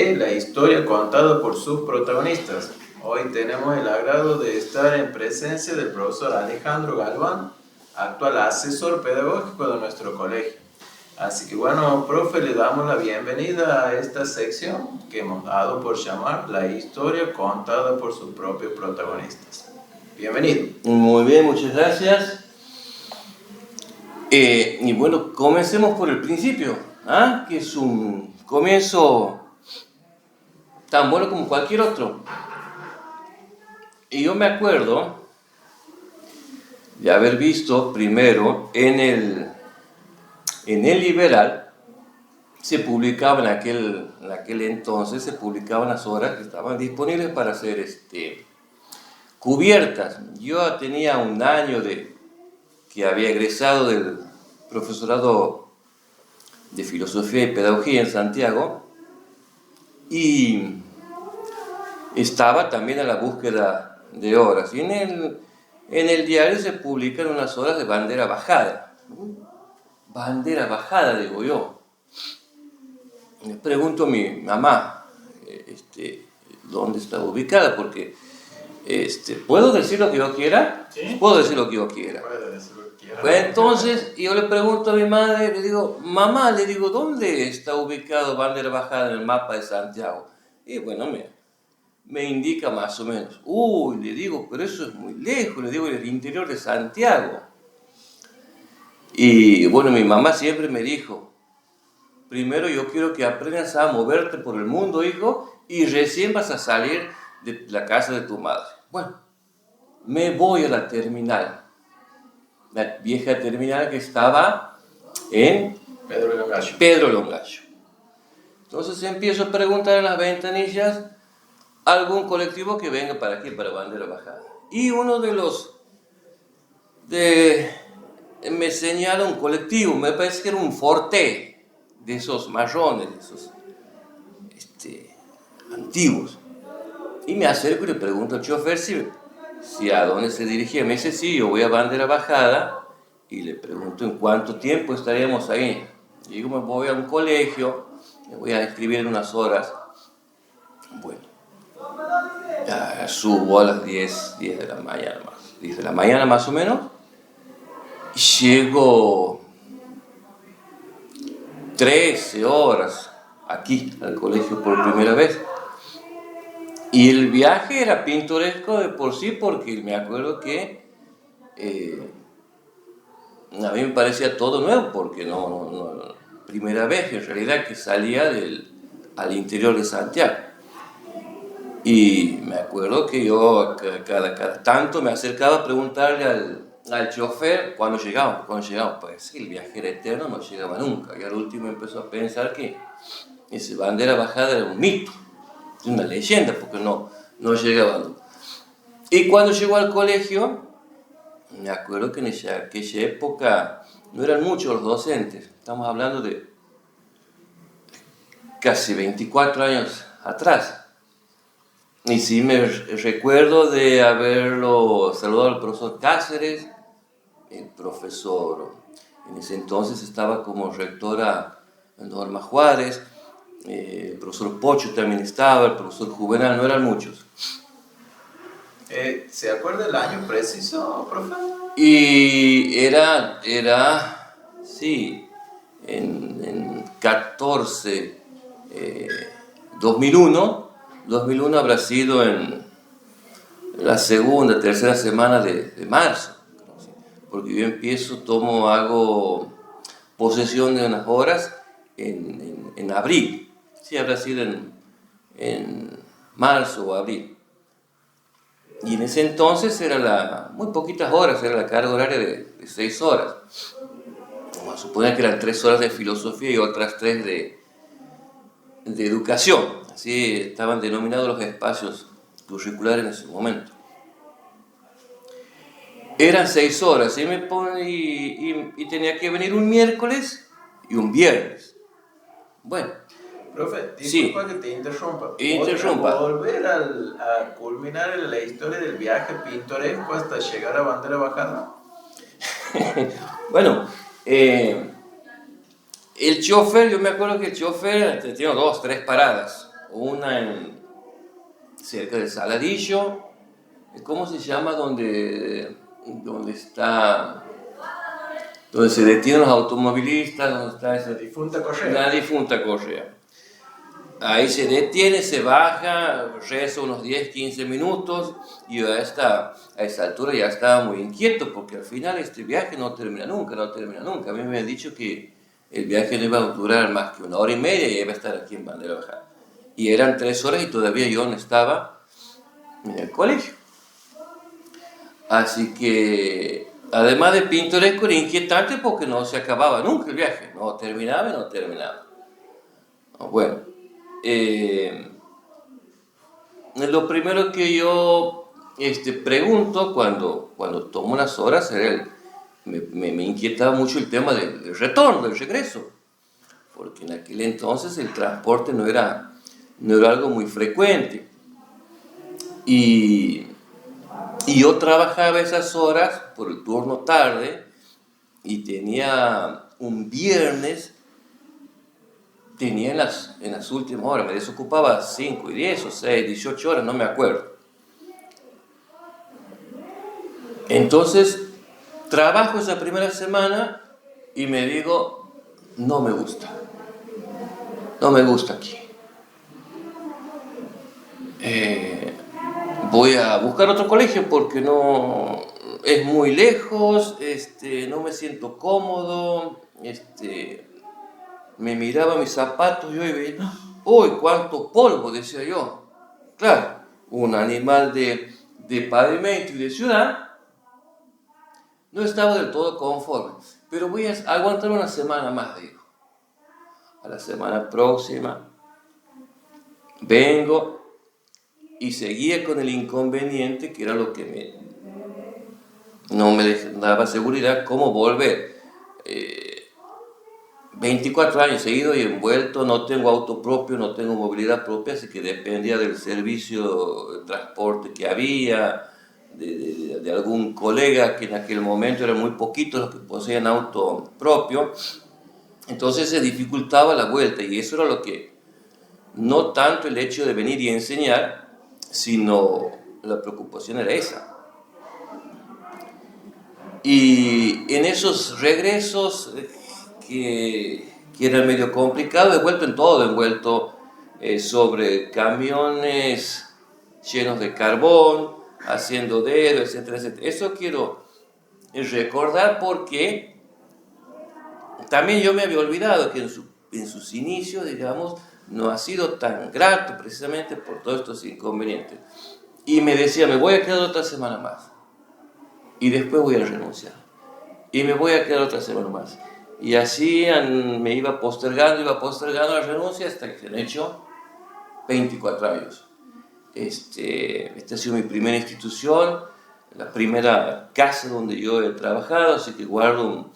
de la historia contada por sus protagonistas. Hoy tenemos el agrado de estar en presencia del profesor Alejandro Galván, actual asesor pedagógico de nuestro colegio. Así que bueno, profe, le damos la bienvenida a esta sección que hemos dado por llamar la historia contada por sus propios protagonistas. Bienvenido. Muy bien, muchas gracias. Y bueno, comencemos por el principio, que es un comienzo tan bueno como cualquier otro. Y yo me acuerdo de haber visto primero en el Liberal, se publicaba en aquel entonces, se publicaban las horas que estaban disponibles para ser cubiertas. Yo tenía un año que había egresado del profesorado de Filosofía y Pedagogía en Santiago y estaba también a la búsqueda de horas. Y en el diario se publican unas horas de bandera bajada. Bandera bajada, digo yo. Le pregunto a mi mamá dónde estaba ubicada, porque ¿puedo decir lo que yo quiera? ¿Sí? Puedo decir lo que yo quiera. Pues entonces yo le pregunto a mi madre, le digo, mamá, ¿dónde está ubicado bandera bajada en el mapa de Santiago? Y bueno, me indica más o menos. Uy, le digo, pero eso es muy lejos, le digo, en el interior de Santiago. Y bueno, mi mamá siempre me dijo, primero yo quiero que aprendas a moverte por el mundo, hijo, y recién vas a salir de la casa de tu madre. Bueno, me voy a la terminal, la vieja terminal que estaba en Pedro Longallo. Entonces empiezo a preguntar en las ventanillas algún colectivo que venga para aquí, para bandera bajada. Y uno me señala un colectivo, me parece que era un Forte, de esos marrones, de esos antiguos. Y me acerco y le pregunto al chofer si a dónde se dirigía. Me dice, sí, yo voy a bandera bajada. Y le pregunto en cuánto tiempo estaríamos ahí. Y digo, me voy a un colegio, me voy a inscribir en unas horas. Bueno, ya subo a las 10 de la mañana más. 10 de la mañana más o menos. Y llego 13 horas aquí al colegio por primera vez. Y el viaje era pintoresco de por sí, porque me acuerdo que a mí me parecía todo nuevo, porque no primera vez en realidad que salía al interior de Santiago. Y me acuerdo que yo cada tanto me acercaba a preguntarle al chofer cuando llegaba. Pues sí, el viaje era eterno, no llegaba nunca. Y al último empezó a pensar que esa bandera bajada era un mito, una leyenda, porque no llegaba nunca. Y cuando llegó al colegio, me acuerdo que en aquella época no eran muchos los docentes. Estamos hablando de casi 24 años atrás. Y sí me recuerdo de haberlo saludado al profesor Cáceres, el profesor, en ese entonces estaba como rectora Norma Juárez, el profesor Pocho también estaba, el profesor Juvenal, no eran muchos. ¿Se acuerda el año preciso, profe? Y era sí, en 2001 habrá sido en la segunda, tercera semana de marzo, porque yo hago posesión de unas horas en abril, sí, habrá sido en marzo o abril. Y en ese entonces muy poquitas horas, era la carga horaria de 6 horas. Vamos a suponer que eran 3 horas de filosofía y otras 3 de educación. Así estaban denominados los espacios curriculares en ese momento. Eran 6 horas y tenía que venir un miércoles y un viernes. Bueno. Profe, disculpa que te interrumpa. Interrumpa. ¿Volver a culminar la historia del viaje pintoresco hasta llegar a bandera bajada? Bueno, el chofer, yo me acuerdo que el chofer tenía 2, 3 paradas, cerca de Saladillo, ¿cómo se llama? Donde se detienen los automovilistas, donde está esa Difunta Correa. la difunta Correa. Ahí se detiene, se baja, reza unos 10, 15 minutos y yo a esa altura ya estaba muy inquieto porque al final este viaje no termina nunca. A mí me han dicho que el viaje no iba a durar más que 1 hora y media y iba a estar aquí en Bandera Bajada. Y eran 3 horas y todavía yo no estaba en el colegio. Así que, además de pintoresco, era inquietante porque no se acababa nunca el viaje. No terminaba. Bueno, lo primero que yo pregunto cuando tomo unas horas era me inquietaba mucho el tema del retorno, del regreso, porque en aquel entonces el transporte no era algo muy frecuente. Y yo trabajaba esas horas por el turno tarde y tenía un viernes, tenía en las últimas horas, me desocupaba 5 y 10 o 6, 18 horas, no me acuerdo. Entonces, trabajo esa primera semana y me digo, no me gusta aquí. Voy a buscar otro colegio porque no es muy lejos, no me siento cómodo, me miraba mis zapatos yo y veía, ¡uy, cuánto polvo!, decía yo. Claro, un animal de pavimento y de ciudad, no estaba del todo conforme, pero voy a aguantar una semana más, digo. A la semana próxima vengo y seguía con el inconveniente que era lo que no me daba seguridad cómo volver. 24 años seguidos y envuelto, no tengo auto propio, no tengo movilidad propia, así que dependía del servicio de transporte que había, de algún colega que en aquel momento eran muy poquitos los que poseían auto propio. Entonces se dificultaba la vuelta y eso era lo que, no tanto el hecho de venir y enseñar, sino la preocupación era esa. Y en esos regresos que eran medio complicados, envuelto sobre camiones llenos de carbón, haciendo dedos, etcétera, etcétera. Eso quiero recordar porque también yo me había olvidado que en sus inicios, digamos, no ha sido tan grato precisamente por todos estos inconvenientes. Y me decía, me voy a quedar otra semana más. Y después voy a renunciar. Y me voy a quedar otra semana más. Y así me iba postergando la renuncia hasta que se han hecho 24 años. Esta ha sido mi primera institución, la primera casa donde yo he trabajado, así que guardo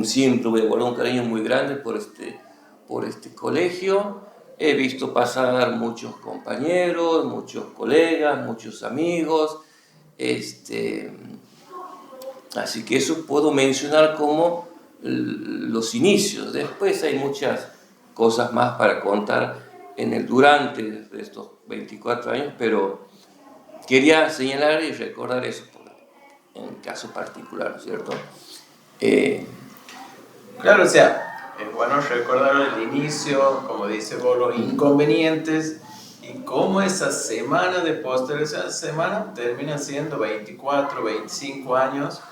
siempre voy a guardar un cariño muy grande por este colegio. He visto pasar muchos compañeros, muchos colegas, muchos amigos. Así que eso puedo mencionar como los inicios. Después hay muchas cosas más para contar en el durante de estos 24 años, pero quería señalar y recordar eso en caso particular, ¿no es cierto? Claro, o sea, es bueno recordar el inicio, como dice vos, los inconvenientes y cómo esa semana de postergación, semana termina siendo 24, 25 años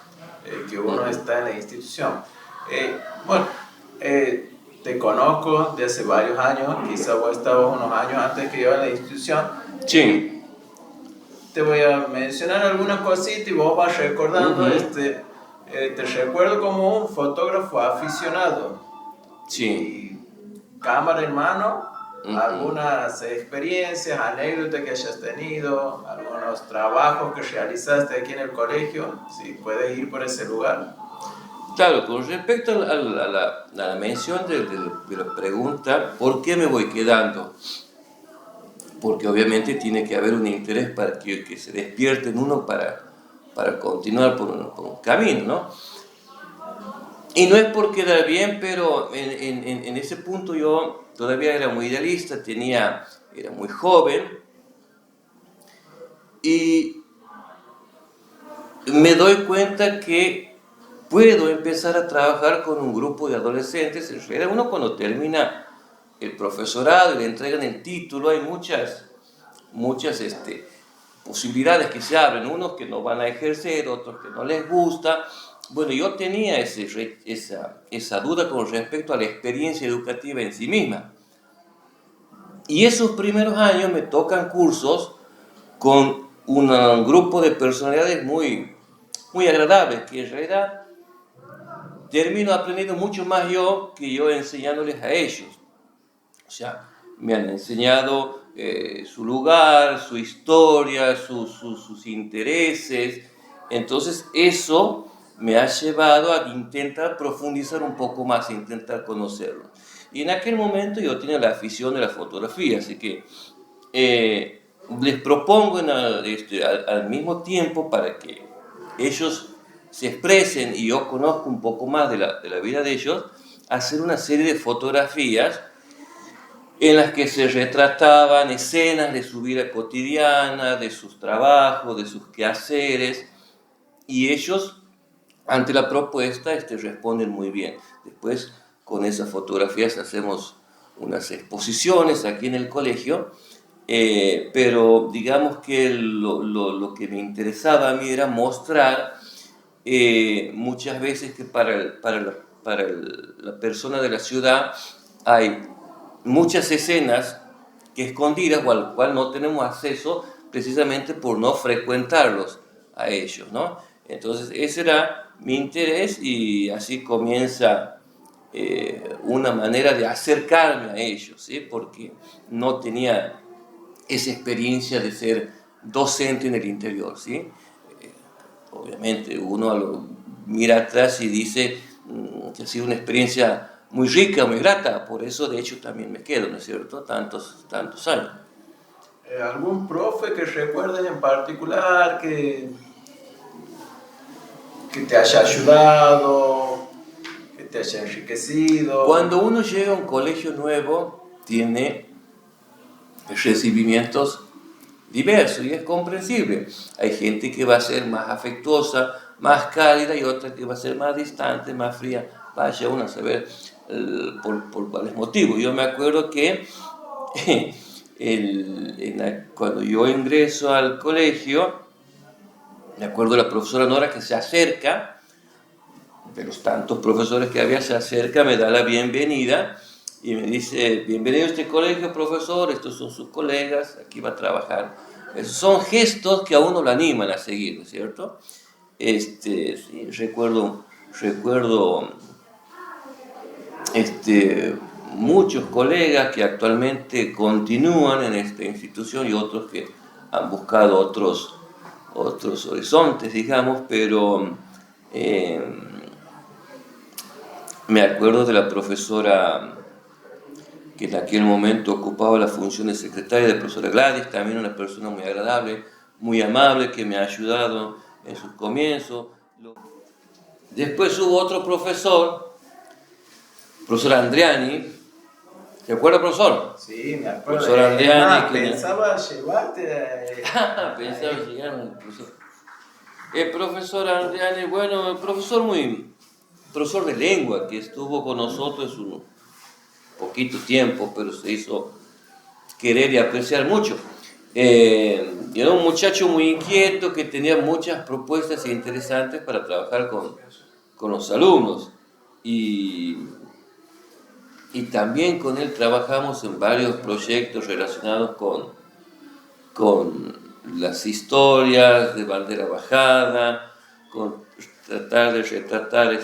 que uno está en la institución. Te conozco de hace varios años, quizá vos estabas unos años antes que yo en la institución. Sí. Te voy a mencionar algunas cositas y vos vas recordando. Te recuerdo como un fotógrafo aficionado. Sí. Y cámara en mano, algunas experiencias, anécdotas que hayas tenido, algunos trabajos que realizaste aquí en el colegio, si puedes ir por ese lugar. Claro, con respecto a la mención de la pregunta, ¿por qué me voy quedando? Porque obviamente tiene que haber un interés para que se despierte en uno para continuar por un camino, ¿no? Y no es por quedar bien, pero en ese punto yo todavía era muy idealista, era muy joven y me doy cuenta que puedo empezar a trabajar con un grupo de adolescentes. En realidad uno cuando termina el profesorado y le entregan el título, hay muchas posibilidades que se abren, unos que no van a ejercer, otros que no les gusta. Bueno, yo tenía esa duda con respecto a la experiencia educativa en sí misma. Y esos primeros años me tocan cursos con un grupo de personalidades muy agradables, que en realidad termino aprendiendo mucho más yo que yo enseñándoles a ellos. O sea, me han enseñado su lugar, su historia, sus intereses. Entonces eso me ha llevado a intentar profundizar un poco más, intentar conocerlo. Y en aquel momento yo tenía la afición de la fotografía, así que les propongo al mismo tiempo, para que ellos se expresen y yo conozco un poco más de la vida de ellos, hacer una serie de fotografías en las que se retrataban escenas de su vida cotidiana, de sus trabajos, de sus quehaceres, y ellos, ante la propuesta, responden muy bien. Después, con esas fotografías hacemos unas exposiciones aquí en el colegio, pero digamos que lo que me interesaba a mí era mostrar muchas veces que para la persona de la ciudad hay muchas escenas que escondidas o al cual no tenemos acceso precisamente por no frecuentarlos a ellos, ¿no? Entonces ese era mi interés y así comienza una manera de acercarme a ellos, ¿sí? Porque no tenía esa experiencia de ser docente en el interior, ¿sí? Obviamente uno mira atrás y dice que ha sido una experiencia muy rica, muy grata, por eso de hecho también me quedo, ¿no es cierto?, tantos años. ¿Algún profe que recuerdes en particular que te haya ayudado, que te haya enriquecido? Cuando uno llega a un colegio nuevo, tiene recibimientos diversos y es comprensible. Hay gente que va a ser más afectuosa, más cálida, y otra que va a ser más distante, más fría. Vaya uno a saber por cuáles motivos. Yo me acuerdo que cuando yo ingreso al colegio, me acuerdo de la profesora Nora que se acerca, de los tantos profesores que había, se acerca, me da la bienvenida y me dice: bienvenido a este colegio, profesor, estos son sus colegas, aquí va a trabajar. Esos son gestos que a uno lo animan a seguir, ¿no es cierto? Sí, recuerdo muchos colegas que actualmente continúan en esta institución y otros que han buscado otros horizontes, digamos, pero me acuerdo de la profesora que en aquel momento ocupaba la función de secretaria, de profesora Gladys, también una persona muy agradable, muy amable, que me ha ayudado en sus comienzos. Después hubo otro profesor Andriani. ¿Se acuerda, profesor? Sí, me acuerdo. Profesor Andriani. Pensaba llevarte. Pensaba llegar al profesor. El profesor Andriani, bueno, profesor de lengua, que estuvo con nosotros un poquito tiempo, pero se hizo querer y apreciar mucho. Era un muchacho muy inquieto que tenía muchas propuestas interesantes para trabajar con los alumnos. Y también con él trabajamos en varios proyectos relacionados con las historias de bandera bajada, con tratar de retratar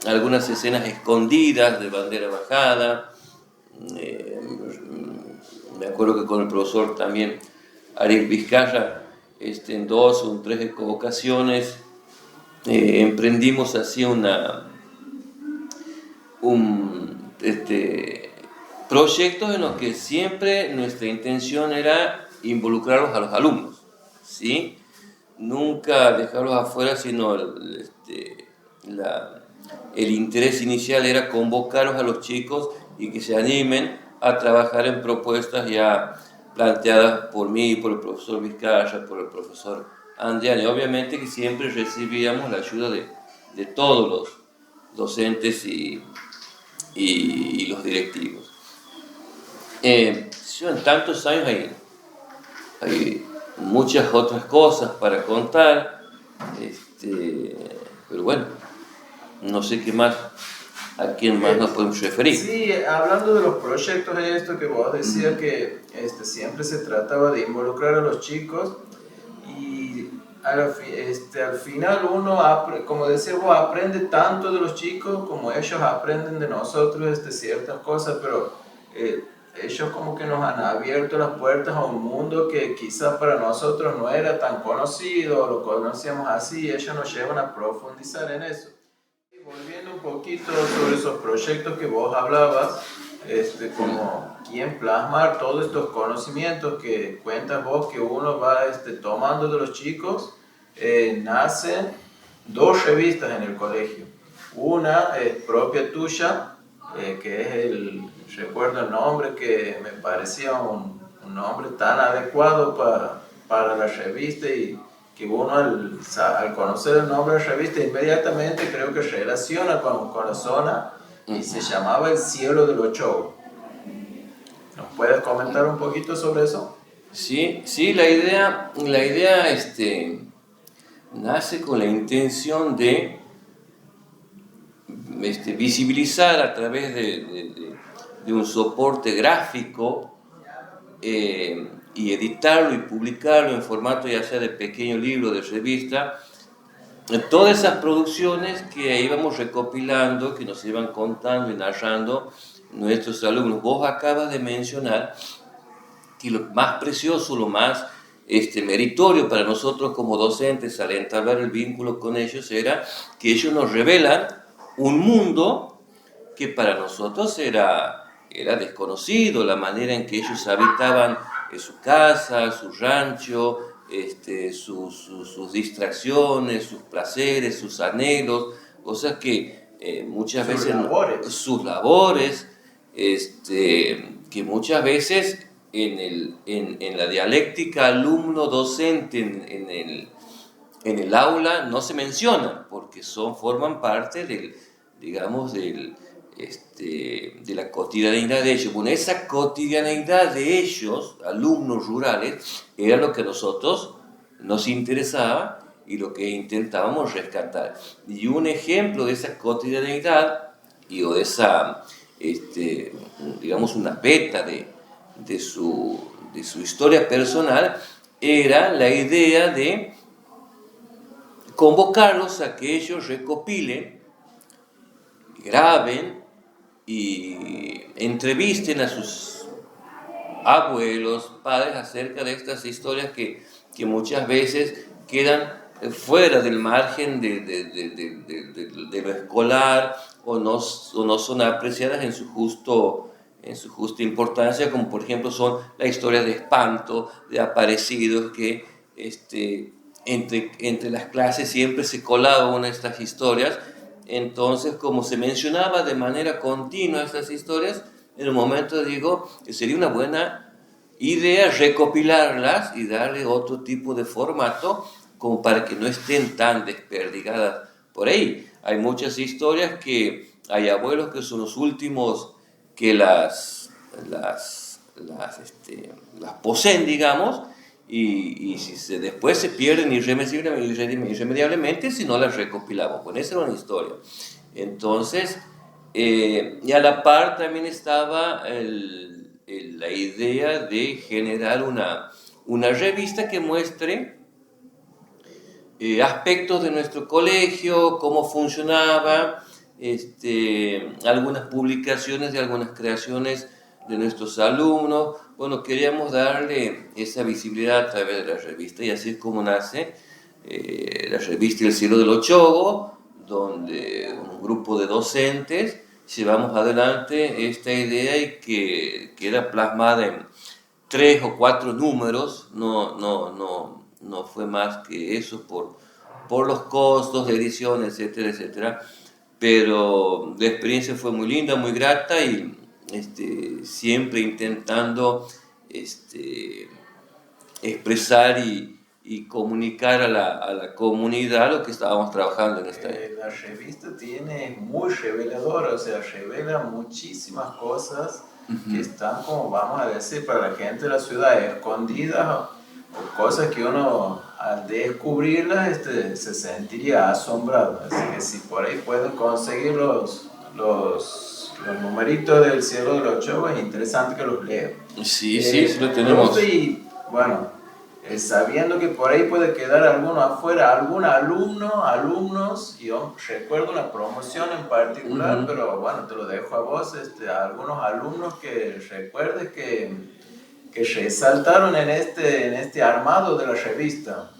algunas escenas escondidas de bandera bajada. Me acuerdo que con el profesor también Ariel Vizcarra, en 2 o 3 ocasiones emprendimos así proyectos en los que siempre nuestra intención era involucrarlos a los alumnos, ¿sí? Nunca dejarlos afuera, sino el interés inicial era convocarlos a los chicos y que se animen a trabajar en propuestas ya planteadas por mí, por el profesor Vizcaya, por el profesor Andiani. Obviamente que siempre recibíamos la ayuda de todos los docentes y los directivos. En tantos años hay muchas otras cosas para contar, pero bueno, no sé qué más, a quién más nos podemos referir. Sí, hablando de los proyectos, esto que vos decías que siempre se trataba de involucrar a los chicos y al final uno, como decía vos, aprende tanto de los chicos como ellos aprenden de nosotros ciertas cosas, pero ellos como que nos han abierto las puertas a un mundo que quizás para nosotros no era tan conocido, lo conocíamos así, y ellos nos llevan a profundizar en eso. Y volviendo un poquito sobre esos proyectos que vos hablabas, como quién plasmar todos estos conocimientos que cuentas vos que uno va tomando de los chicos, nacen 2 revistas en el colegio. Una es propia tuya, que es recuerdo el nombre que me parecía un nombre tan adecuado para la revista y que uno al conocer el nombre de la revista inmediatamente creo que relaciona con la zona y se llamaba El Cielo del Ochoa. ¿Nos puedes comentar un poquito sobre eso? Sí, la idea nace con la intención de visibilizar a través de un soporte gráfico y editarlo y publicarlo en formato ya sea de pequeño libro, de revista, todas esas producciones que íbamos recopilando, que nos iban contando y narrando nuestros alumnos. Vos acabas de mencionar que lo más precioso, lo más meritorio para nosotros como docentes al entablar el vínculo con ellos era que ellos nos revelan un mundo que para nosotros era desconocido, la manera en que ellos habitaban su casa, su rancho, sus distracciones, sus placeres, sus anhelos, cosas que muchas veces... Sus labores, que muchas veces en la dialéctica alumno-docente en el aula no se mencionan, porque forman parte de la cotidianidad de ellos. Bueno, esa cotidianidad de ellos, alumnos rurales, era lo que a nosotros nos interesaba y lo que intentábamos rescatar. Y un ejemplo de esa cotidianidad o de esa, una beta de su historia personal era la idea de convocarlos a que ellos recopilen, graben y entrevisten a sus abuelos, padres acerca de estas historias que muchas veces quedan fuera del margen de lo escolar o no son apreciadas en su justa importancia, como por ejemplo son las historias de espanto, de aparecidos, que entre las clases siempre se colaba una de estas historias. Entonces, como se mencionaba de manera continua estas historias, en un momento digo que sería una buena idea recopilarlas y darle otro tipo de formato como para que no estén tan desperdigadas por ahí. Hay muchas historias que hay abuelos que son los últimos que las poseen, digamos, y después se pierden irremediablemente si no las recopilamos. Bueno, esa era una historia. Entonces, y a la par también estaba la idea de generar una revista que muestre aspectos de nuestro colegio, cómo funcionaba, algunas publicaciones de algunas creaciones de nuestros alumnos. Bueno, queríamos darle esa visibilidad a través de la revista y así es como nace la revista El Cielo del Ochoa, donde un grupo de docentes llevamos adelante esta idea y que queda plasmada en 3 o 4 números, no fue más que eso por los costos de edición, etcétera, etcétera. pero la experiencia fue muy linda, muy grata y siempre intentando expresar y comunicar a la comunidad lo que estábamos trabajando en esta época. La revista es muy reveladora, o sea, revela muchísimas cosas que están, como vamos a decir, para la gente de la ciudad escondidas, o cosas que uno al descubrirlas se sentiría asombrado. Así que si por ahí pueden conseguir los numeritos del Cielo de los Chopos, es interesante que los lean. Sí, sí lo tenemos. Y bueno, sabiendo que por ahí puede quedar alguno afuera, algún alumnos, yo recuerdo una promoción en particular, pero bueno, te lo dejo a vos, algunos alumnos que recuerdes que resaltaron en este armado de la revista.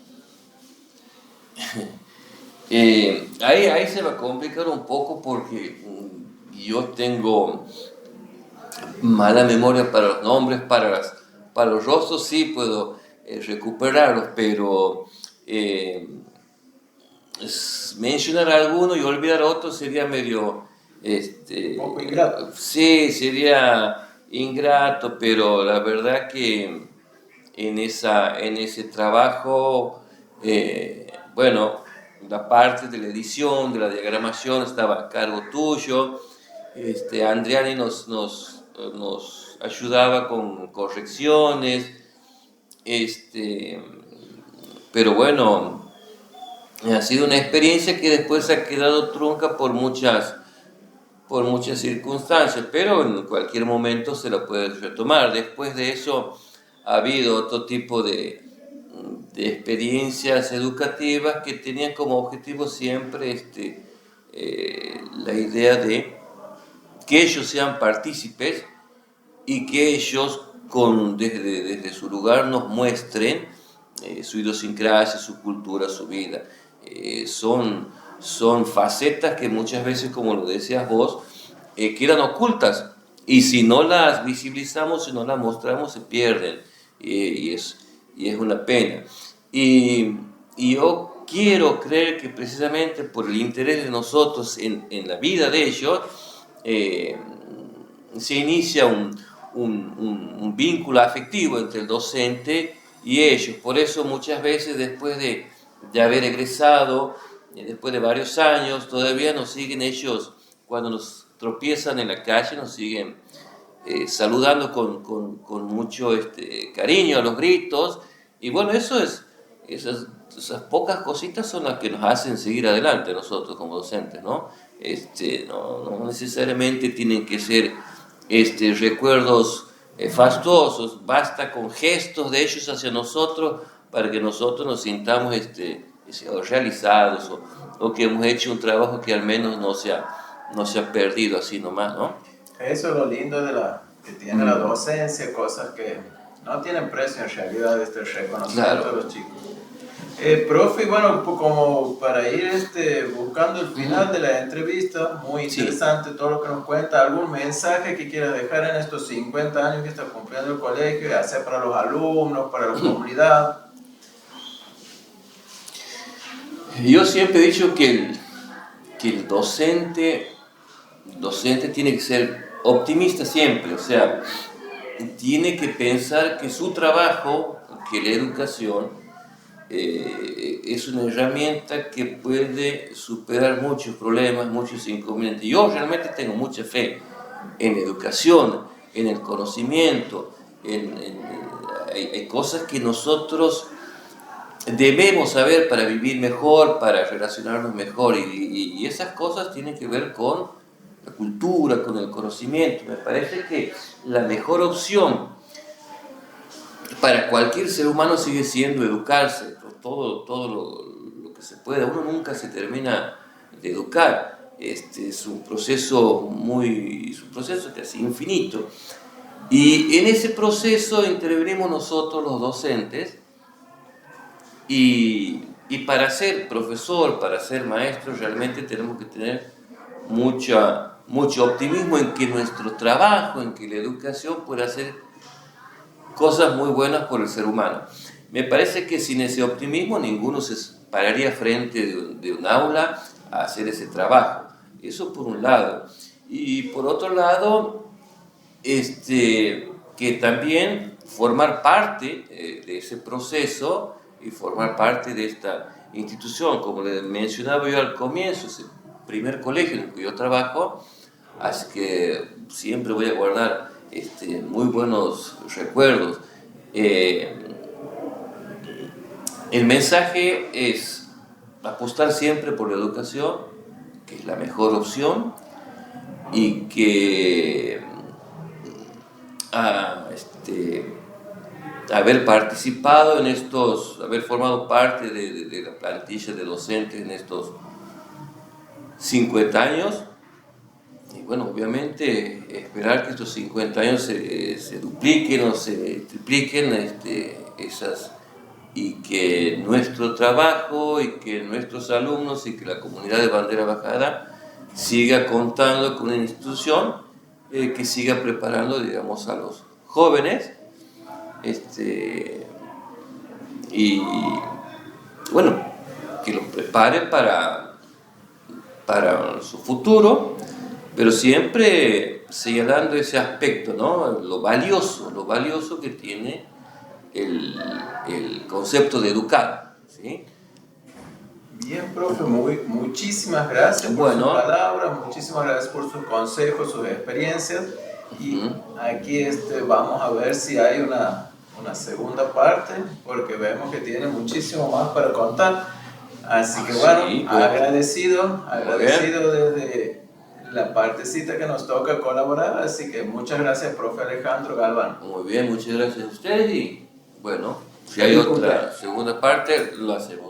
Ahí se va a complicar un poco porque yo tengo mala memoria para los nombres, para los rostros sí puedo recuperarlos, pero mencionar alguno y olvidar otro sería medio... un poco ingrato. Sí, sería ingrato, pero la verdad que en ese trabajo, bueno, la parte de la edición, de la diagramación estaba a cargo tuyo. Andriani nos ayudaba con correcciones, pero bueno, ha sido una experiencia que después ha quedado trunca por muchas circunstancias, pero en cualquier momento se la puede retomar. Después de eso ha habido otro tipo de experiencias educativas que tenían como objetivo siempre la idea de que ellos sean partícipes y que ellos desde su lugar nos muestren su idiosincrasia, su cultura, su vida. Son facetas que muchas veces, como lo decías vos, quedan ocultas y si no las visibilizamos, si no las mostramos, se pierden y es una pena. Y yo quiero creer que precisamente por el interés de nosotros en la vida de ellos, se inicia un vínculo afectivo entre el docente y ellos. Por eso muchas veces después de haber egresado, después de varios años, todavía nos siguen ellos, cuando nos tropiezan en la calle, nos siguen saludando con mucho cariño, a los gritos. Y bueno, esas pocas cositas son las que nos hacen seguir adelante nosotros como docentes, ¿no? No necesariamente tienen que ser recuerdos fastuosos, basta con gestos de ellos hacia nosotros para que nosotros nos sintamos realizados o que hemos hecho un trabajo que al menos no se ha perdido así nomás, ¿no? Eso es lo lindo que tiene la docencia, cosas que no tienen precio en realidad, este reconocimiento de los chicos. Profe, bueno, como para ir buscando el final de la entrevista, muy interesante todo lo que nos cuenta. ¿Algún mensaje que quieras dejar en estos 50 años que está cumpliendo el colegio, ya sea para los alumnos, para la comunidad? Yo siempre he dicho que el docente tiene que ser optimista siempre, o sea, tiene que pensar que su trabajo, que la educación, es una herramienta que puede superar muchos problemas, muchos inconvenientes. Yo realmente tengo mucha fe en la educación, en el conocimiento, hay cosas que nosotros debemos saber para vivir mejor, para relacionarnos mejor, y esas cosas tienen que ver con la cultura, con el conocimiento. Me parece que la mejor opción para cualquier ser humano sigue siendo educarse, todo lo que se pueda. Uno nunca se termina de educar. Es un proceso casi infinito. Y en ese proceso intervenimos nosotros los docentes y para ser profesor, para ser maestro, realmente tenemos que tener mucho optimismo en que nuestro trabajo, en que la educación pueda hacer cosas muy buenas por el ser humano. Me parece que sin ese optimismo ninguno se pararía frente de un aula a hacer ese trabajo. Eso por un lado. Y por otro lado, que también formar parte de ese proceso y formar parte de esta institución, como le mencionaba yo al comienzo, ese primer colegio en el que yo trabajo, así que siempre voy a guardar muy buenos recuerdos. El mensaje es apostar siempre por la educación, que es la mejor opción, y que haber participado en estos, haber formado parte de la plantilla de docentes en estos 50 años, y bueno, obviamente esperar que estos 50 años se dupliquen o se tripliquen y que nuestro trabajo y que nuestros alumnos y que la comunidad de Bandera Bajada siga contando con una institución que siga preparando, digamos, a los jóvenes y bueno, que los prepare para su futuro, pero siempre señalando ese aspecto, ¿no? Lo valioso que tiene el concepto de educar, ¿sí? Bien, profe, muchísimas gracias por sus palabras, muchísimas gracias por sus consejos, sus experiencias. Y aquí vamos a ver si hay una segunda parte, porque vemos que tiene muchísimo más para contar. Así que bueno, sí, agradecido desde la partecita que nos toca colaborar. Así que muchas gracias, profe Alejandro Galván. Muy bien, muchas gracias a usted y bueno, si hay otra segunda parte, lo hacemos.